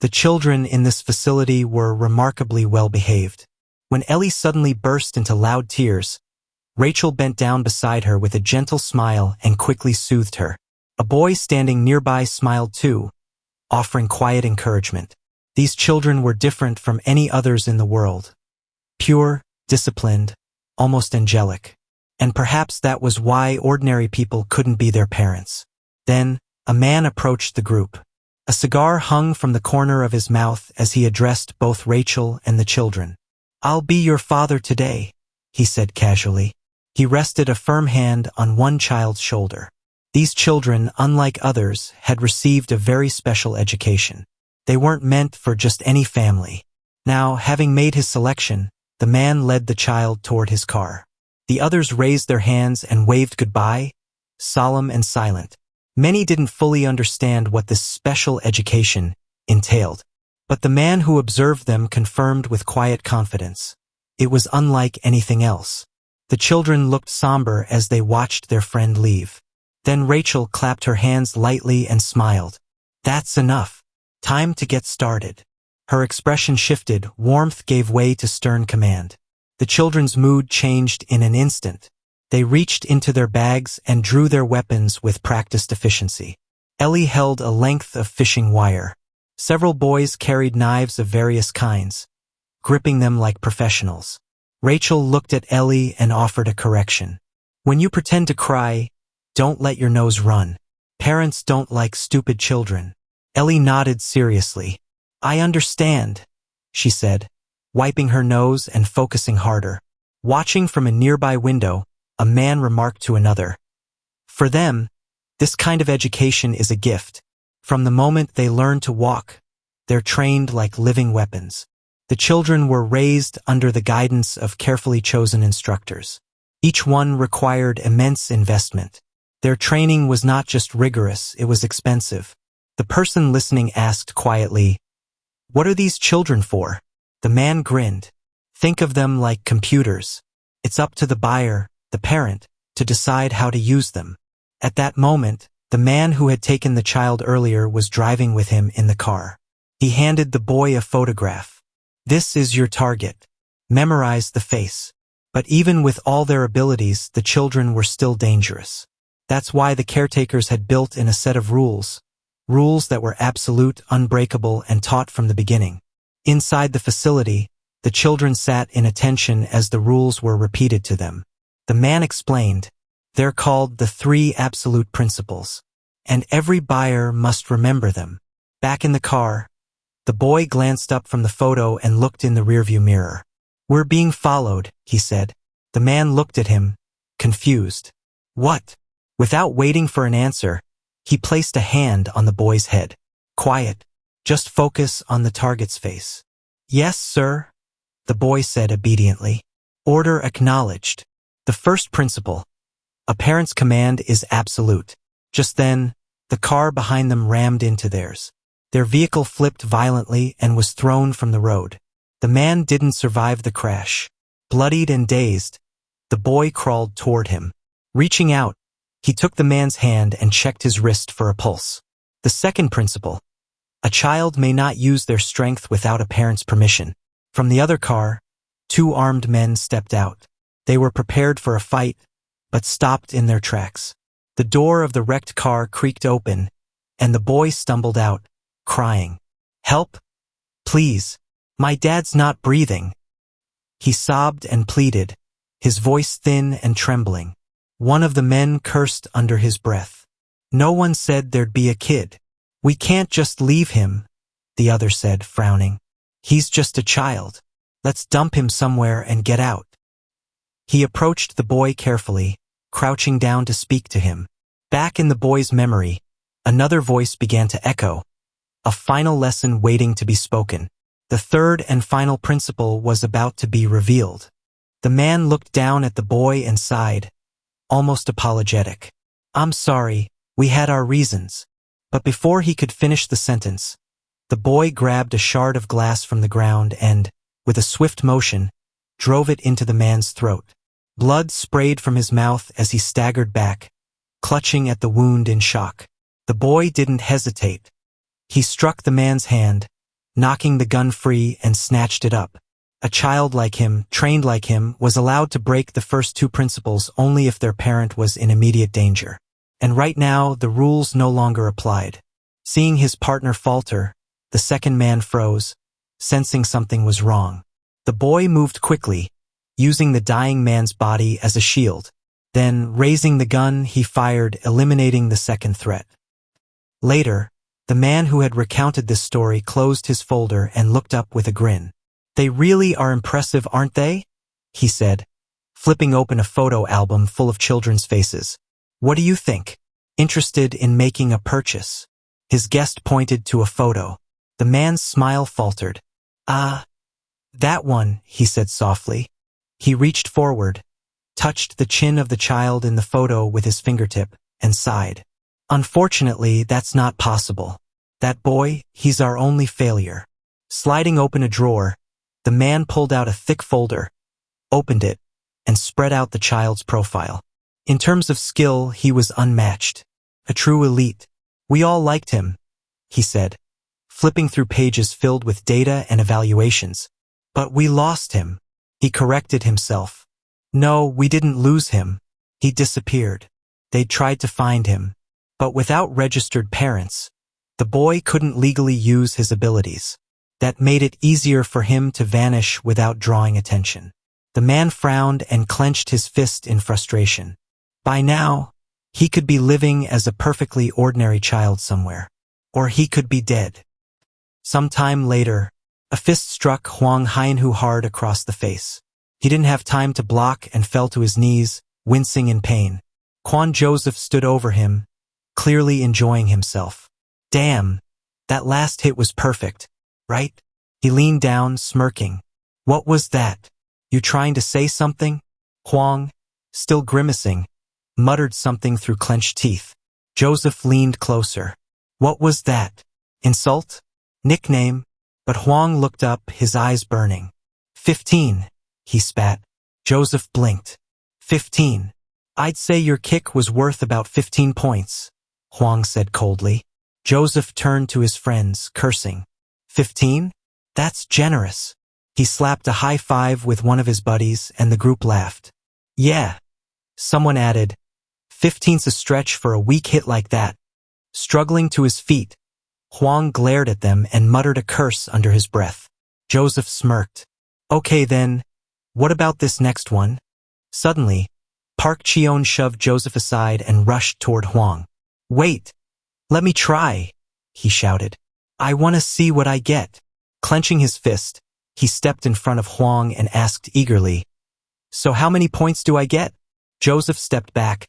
The children in this facility were remarkably well behaved. When Ellie suddenly burst into loud tears, Rachel bent down beside her with a gentle smile and quickly soothed her. A boy standing nearby smiled too, offering quiet encouragement. These children were different from any others in the world. Pure, disciplined, almost angelic. And perhaps that was why ordinary people couldn't be their parents. Then, a man approached the group. A cigar hung from the corner of his mouth as he addressed both Rachel and the children. "I'll be your father today," he said casually. He rested a firm hand on one child's shoulder. These children, unlike others, had received a very special education. They weren't meant for just any family. Now, having made his selection, the man led the child toward his car. The others raised their hands and waved goodbye, solemn and silent. Many didn't fully understand what this special education entailed. But the man who observed them confirmed with quiet confidence. It was unlike anything else. The children looked somber as they watched their friend leave. Then Rachel clapped her hands lightly and smiled. "That's enough. Time to get started." Her expression shifted, warmth gave way to stern command. The children's mood changed in an instant. They reached into their bags and drew their weapons with practiced efficiency. Ellie held a length of fishing wire. Several boys carried knives of various kinds, gripping them like professionals. Rachel looked at Ellie and offered a correction. "When you pretend to cry, don't let your nose run. Parents don't like stupid children." Ellie nodded seriously. "I understand," she said, wiping her nose and focusing harder. Watching from a nearby window, a man remarked to another, "For them, this kind of education is a gift. From the moment they learn to walk, they're trained like living weapons." The children were raised under the guidance of carefully chosen instructors. Each one required immense investment. Their training was not just rigorous, it was expensive. The person listening asked quietly, "What are these children for?" The man grinned. "Think of them like computers. It's up to the buyer, the parent, to decide how to use them." At that moment, the man who had taken the child earlier was driving with him in the car. He handed the boy a photograph. "This is your target. Memorize the face." But even with all their abilities, the children were still dangerous. That's why the caretakers had built in a set of rules that were absolute, unbreakable, and taught from the beginning. Inside the facility, the children sat in attention as the rules were repeated to them. The man explained, "They're called the 3 absolute principles, and every buyer must remember them." Back in the car, the boy glanced up from the photo and looked in the rearview mirror. "We're being followed," he said. The man looked at him, confused. "What?" Without waiting for an answer, he placed a hand on the boy's head. "Quiet. Just focus on the target's face." "Yes, sir," the boy said obediently. "Order acknowledged." The first principle, a parent's command, is absolute. Just then, the car behind them rammed into theirs. Their vehicle flipped violently and was thrown from the road. The man didn't survive the crash. Bloodied and dazed, the boy crawled toward him. Reaching out, he took the man's hand and checked his wrist for a pulse. The second principle, a child may not use their strength without a parent's permission. From the other car, 2 armed men stepped out. They were prepared for a fight, but stopped in their tracks. The door of the wrecked car creaked open, and the boy stumbled out, crying, "Help! Please! My dad's not breathing!" He sobbed and pleaded, his voice thin and trembling. One of the men cursed under his breath. "No one said there'd be a kid. We can't just leave him," the other said, frowning. "He's just a child. Let's dump him somewhere and get out." He approached the boy carefully, crouching down to speak to him. Back in the boy's memory, another voice began to echo, a final lesson waiting to be spoken. The third and final principle was about to be revealed. The man looked down at the boy and sighed, almost apologetic. "I'm sorry, we had our reasons." But before he could finish the sentence, the boy grabbed a shard of glass from the ground and, with a swift motion, drove it into the man's throat. Blood sprayed from his mouth as he staggered back, clutching at the wound in shock. The boy didn't hesitate. He struck the man's hand, knocking the gun free and snatched it up. A child like him, trained like him, was allowed to break the first two principles only if their parent was in immediate danger. And right now, the rules no longer applied. Seeing his partner falter, the second man froze, sensing something was wrong. The boy moved quickly, using the dying man's body as a shield. Then, raising the gun, he fired, eliminating the second threat. Later, the man who had recounted this story closed his folder and looked up with a grin. "They really are impressive, aren't they?" he said, flipping open a photo album full of children's faces. "What do you think? Interested in making a purchase?" His guest pointed to a photo. The man's smile faltered. That one," he said softly. He reached forward, touched the chin of the child in the photo with his fingertip, and sighed. "Unfortunately, that's not possible. That boy, he's our only failure." Sliding open a drawer, the man pulled out a thick folder, opened it, and spread out the child's profile. In terms of skill, he was unmatched. A true elite. "We all liked him," he said, flipping through pages filled with data and evaluations. "But we lost him." He corrected himself. "No, we didn't lose him. He disappeared. They'd tried to find him. But without registered parents, the boy couldn't legally use his abilities. That made it easier for him to vanish without drawing attention." The man frowned and clenched his fist in frustration. By now, he could be living as a perfectly ordinary child somewhere. Or he could be dead. Sometime later, a fist struck Huang Haiyanhu hard across the face. He didn't have time to block and fell to his knees, wincing in pain. Quan Joseph stood over him, clearly enjoying himself. "Damn, that last hit was perfect, right?" He leaned down, smirking. "What was that? You trying to say something?" Huang, still grimacing, muttered something through clenched teeth. Joseph leaned closer. "What was that? Insult? Nickname?" But Huang looked up, his eyes burning. 15, he spat. Joseph blinked. 15. "I'd say your kick was worth about 15 points, Huang said coldly. Joseph turned to his friends, cursing. 15? That's generous. He slapped a high five with one of his buddies, and the group laughed. Yeah. Someone added, 15's a stretch for a weak hit like that. Struggling to his feet, Huang glared at them and muttered a curse under his breath. Joseph smirked. Okay then, what about this next one? Suddenly, Park Cheon shoved Joseph aside and rushed toward Huang. Wait, let me try, he shouted. I want to see what I get. Clenching his fist, he stepped in front of Huang and asked eagerly, So how many points do I get? Joseph stepped back,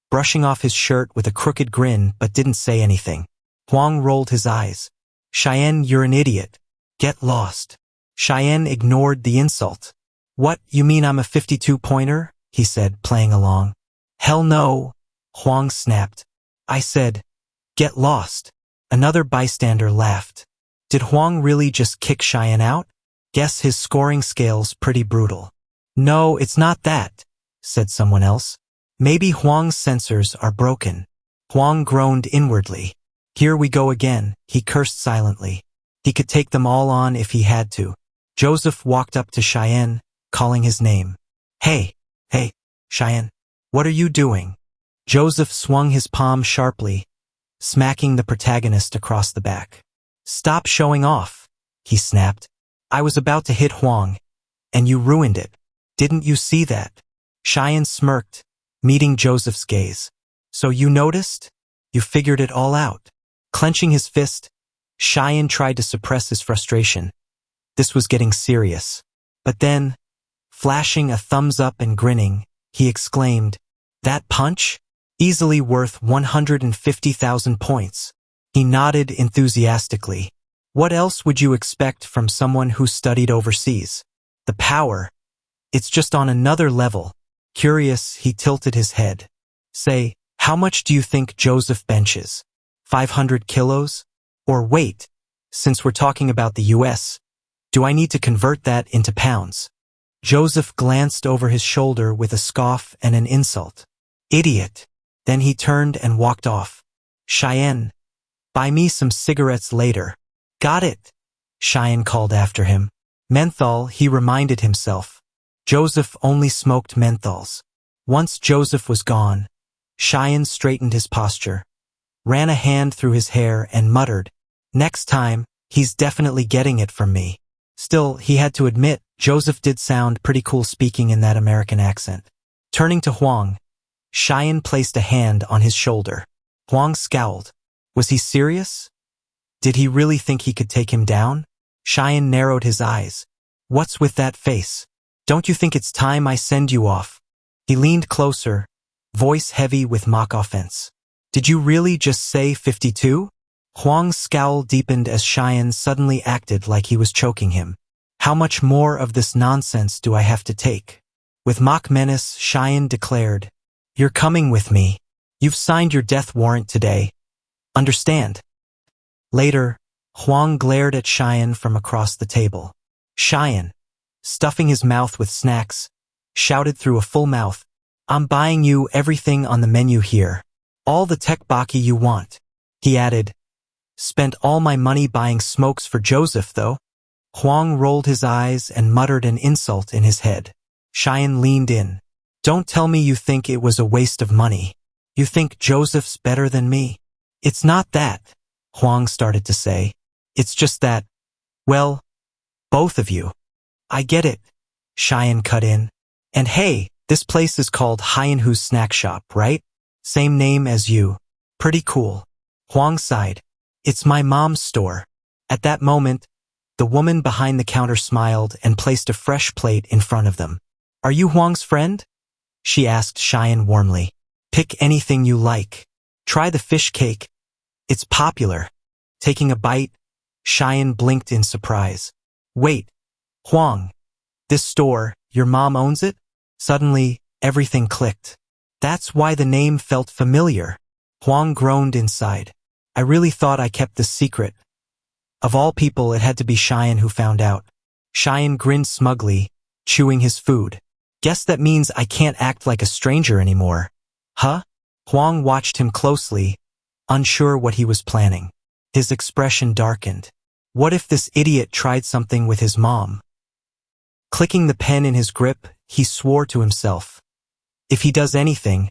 brushing off his shirt with a crooked grin but didn't say anything. Huang rolled his eyes. Cheyenne, you're an idiot. Get lost. Cheyenne ignored the insult. What, you mean I'm a 52-pointer? He said, playing along. Hell no, Huang snapped. I said, get lost. Another bystander laughed. Did Huang really just kick Cheyenne out? Guess his scoring scale's pretty brutal. No, it's not that, said someone else. Maybe Huang's sensors are broken. Huang groaned inwardly. Here we go again, he cursed silently. He could take them all on if he had to. Joseph walked up to Cheyenne, calling his name. Hey, Cheyenne, what are you doing? Joseph swung his palm sharply, smacking the protagonist across the back. Stop showing off, he snapped. I was about to hit Huang, and you ruined it. Didn't you see that? Cheyenne smirked, meeting Joseph's gaze. So you noticed? You figured it all out. Clenching his fist, Cheyenne tried to suppress his frustration. This was getting serious. But then, flashing a thumbs up and grinning, he exclaimed, That punch? Easily worth 150,000 points. He nodded enthusiastically. What else would you expect from someone who studied overseas? The power. It's just on another level. Curious, he tilted his head. Say, how much do you think Joseph benches? 500 kilos? Or wait, since we're talking about the US, do I need to convert that into pounds? Joseph glanced over his shoulder with a scoff and an insult. Idiot. Then he turned and walked off. Cheyenne, buy me some cigarettes later. Got it. Cheyenne called after him. Menthol, he reminded himself. Joseph only smoked menthols. Once Joseph was gone, Cheyenne straightened his posture, ran a hand through his hair and muttered, "Next time, he's definitely getting it from me." Still, he had to admit, Joseph did sound pretty cool speaking in that American accent. Turning to Huang, Cheyenne placed a hand on his shoulder. Huang scowled. Was he serious? Did he really think he could take him down? Cheyenne narrowed his eyes. What's with that face? Don't you think it's time I send you off? He leaned closer, voice heavy with mock offense. Did you really just say 52? Huang's scowl deepened as Cheyenne suddenly acted like he was choking him. How much more of this nonsense do I have to take? With mock menace, Cheyenne declared, You're coming with me. You've signed your death warrant today. Understand? Later, Huang glared at Cheyenne from across the table. Cheyenne, stuffing his mouth with snacks, shouted through a full mouth, I'm buying you everything on the menu here. All the tteokbokki you want. He added, Spent all my money buying smokes for Joseph, though. Huang rolled his eyes and muttered an insult in his head. Cheyenne leaned in. Don't tell me you think it was a waste of money. You think Joseph's better than me? It's not that, Huang started to say. It's just that, well, both of you. I get it, Cheyenne cut in. And hey, this place is called Hyenhu's Snack Shop, right? Same name as you. Pretty cool. Huang sighed. It's my mom's store. At that moment, the woman behind the counter smiled and placed a fresh plate in front of them. Are you Huang's friend? She asked Cheyenne warmly. Pick anything you like. Try the fish cake. It's popular. Taking a bite, Cheyenne blinked in surprise. Wait, Huang, this store, your mom owns it? Suddenly, everything clicked. That's why the name felt familiar. Huang groaned inside. I really thought I kept this secret. Of all people, it had to be Cheyenne who found out. Cheyenne grinned smugly, chewing his food. Guess that means I can't act like a stranger anymore. Huh? Huang watched him closely, unsure what he was planning. His expression darkened. What if this idiot tried something with his mom? Clicking the pen in his grip, he swore to himself. If he does anything,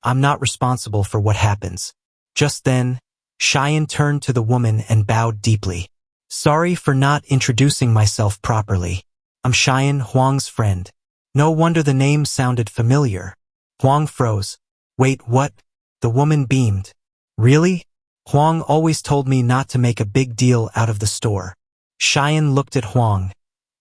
I'm not responsible for what happens. Just then, Cheyenne turned to the woman and bowed deeply. Sorry for not introducing myself properly. I'm Cheyenne, Huang's friend. No wonder the name sounded familiar. Huang froze. Wait, what? The woman beamed. Really? Huang always told me not to make a big deal out of the store. Cheyenne looked at Huang,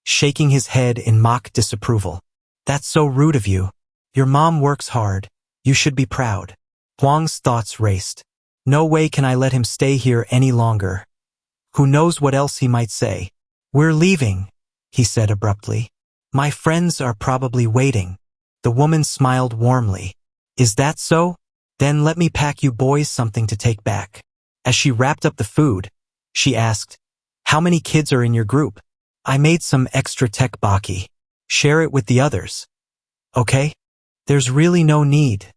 shaking his head in mock disapproval. That's so rude of you. Your mom works hard. You should be proud. Huang's thoughts raced. No way can I let him stay here any longer. Who knows what else he might say. We're leaving, he said abruptly. My friends are probably waiting. The woman smiled warmly. Is that so? Then let me pack you boys something to take back. As she wrapped up the food, she asked, How many kids are in your group? I made some extra tteokbokki. Share it with the others. Okay? There's really no need.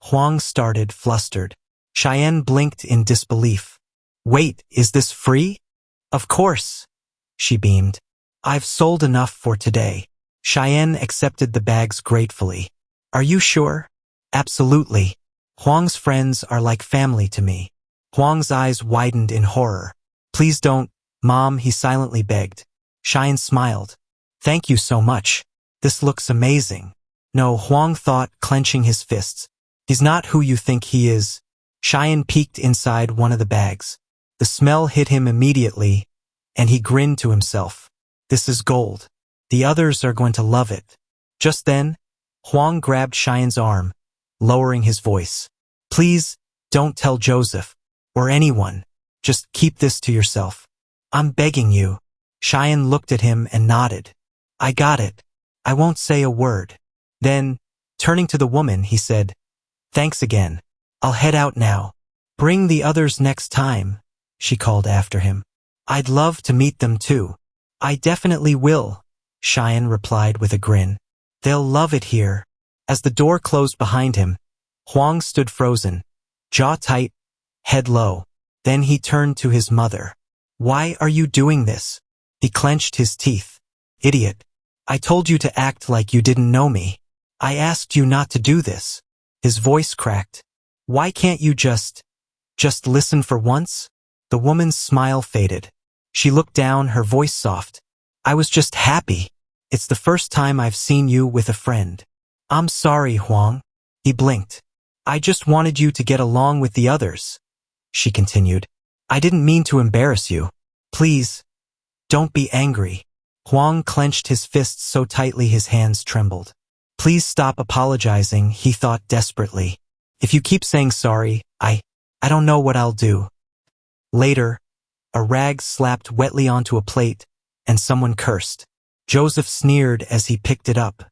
Huang started, flustered. Cheyenne blinked in disbelief. Wait, is this free? Of course, she beamed. I've sold enough for today. Cheyenne accepted the bags gratefully. Are you sure? Absolutely. Huang's friends are like family to me. Huang's eyes widened in horror. Please don't, Mom, he silently begged. Cheyenne smiled. Thank you so much. This looks amazing. No, Huang thought, clenching his fists. He's not who you think he is. Cheyenne peeked inside one of the bags. The smell hit him immediately, and he grinned to himself. This is gold. The others are going to love it. Just then, Huang grabbed Cheyenne's arm, lowering his voice. Please, don't tell Joseph, or anyone. Just keep this to yourself. I'm begging you. Cheyenne looked at him and nodded. I got it. I won't say a word. Then, turning to the woman, he said, Thanks again. I'll head out now. Bring the others next time, she called after him. I'd love to meet them too. I definitely will, Cheyenne replied with a grin. They'll love it here. As the door closed behind him, Huang stood frozen, jaw tight, head low. Then he turned to his mother. Why are you doing this? He clenched his teeth. Idiot. I told you to act like you didn't know me. I asked you not to do this. His voice cracked. Why can't you just listen for once? The woman's smile faded. She looked down, her voice soft. I was just happy. It's the first time I've seen you with a friend. I'm sorry, Huang. He blinked. I just wanted you to get along with the others, she continued. I didn't mean to embarrass you. Please, don't be angry. Huang clenched his fists so tightly his hands trembled. Please stop apologizing, he thought desperately. If you keep saying sorry, I don't know what I'll do. Later, a rag slapped wetly onto a plate, and someone cursed. Joseph sneered as he picked it up.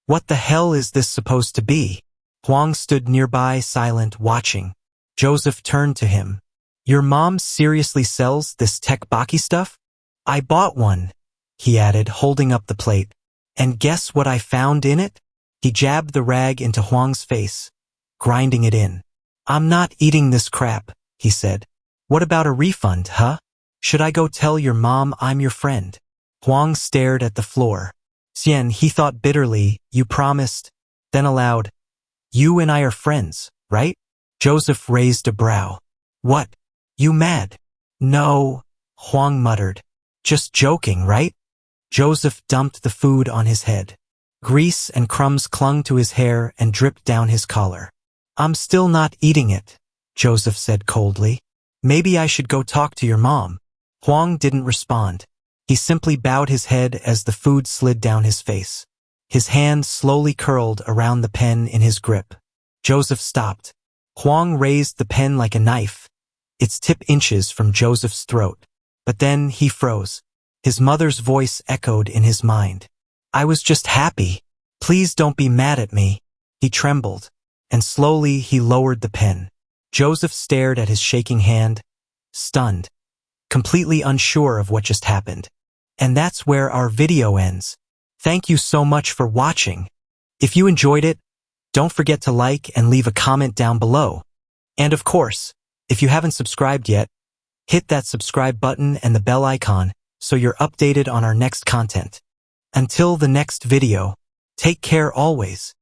What the hell is this supposed to be? Huang stood nearby, silent, watching. Joseph turned to him. Your mom seriously sells this tteokbokki stuff? I bought one, he added, holding up the plate. And guess what I found in it? He jabbed the rag into Huang's face, grinding it in. I'm not eating this crap, he said. What about a refund, huh? Should I go tell your mom I'm your friend? Huang stared at the floor. Xian, he thought bitterly, you promised. Then aloud, you and I are friends, right? Joseph raised a brow. What? You mad? No, Huang muttered. Just joking, right? Joseph dumped the food on his head. Grease and crumbs clung to his hair and dripped down his collar. I'm still not eating it, Joseph said coldly. Maybe I should go talk to your mom. Huang didn't respond. He simply bowed his head as the food slid down his face. His hand slowly curled around the pen in his grip. Joseph stopped. Huang raised the pen like a knife, its tip inches from Joseph's throat. But then he froze. His mother's voice echoed in his mind. I was just happy. Please don't be mad at me. He trembled, and slowly he lowered the pen. Joseph stared at his shaking hand, stunned, completely unsure of what just happened. And that's where our video ends. Thank you so much for watching. If you enjoyed it, don't forget to like and leave a comment down below. And of course, if you haven't subscribed yet, hit that subscribe button and the bell icon so you're updated on our next content. Until the next video, take care always.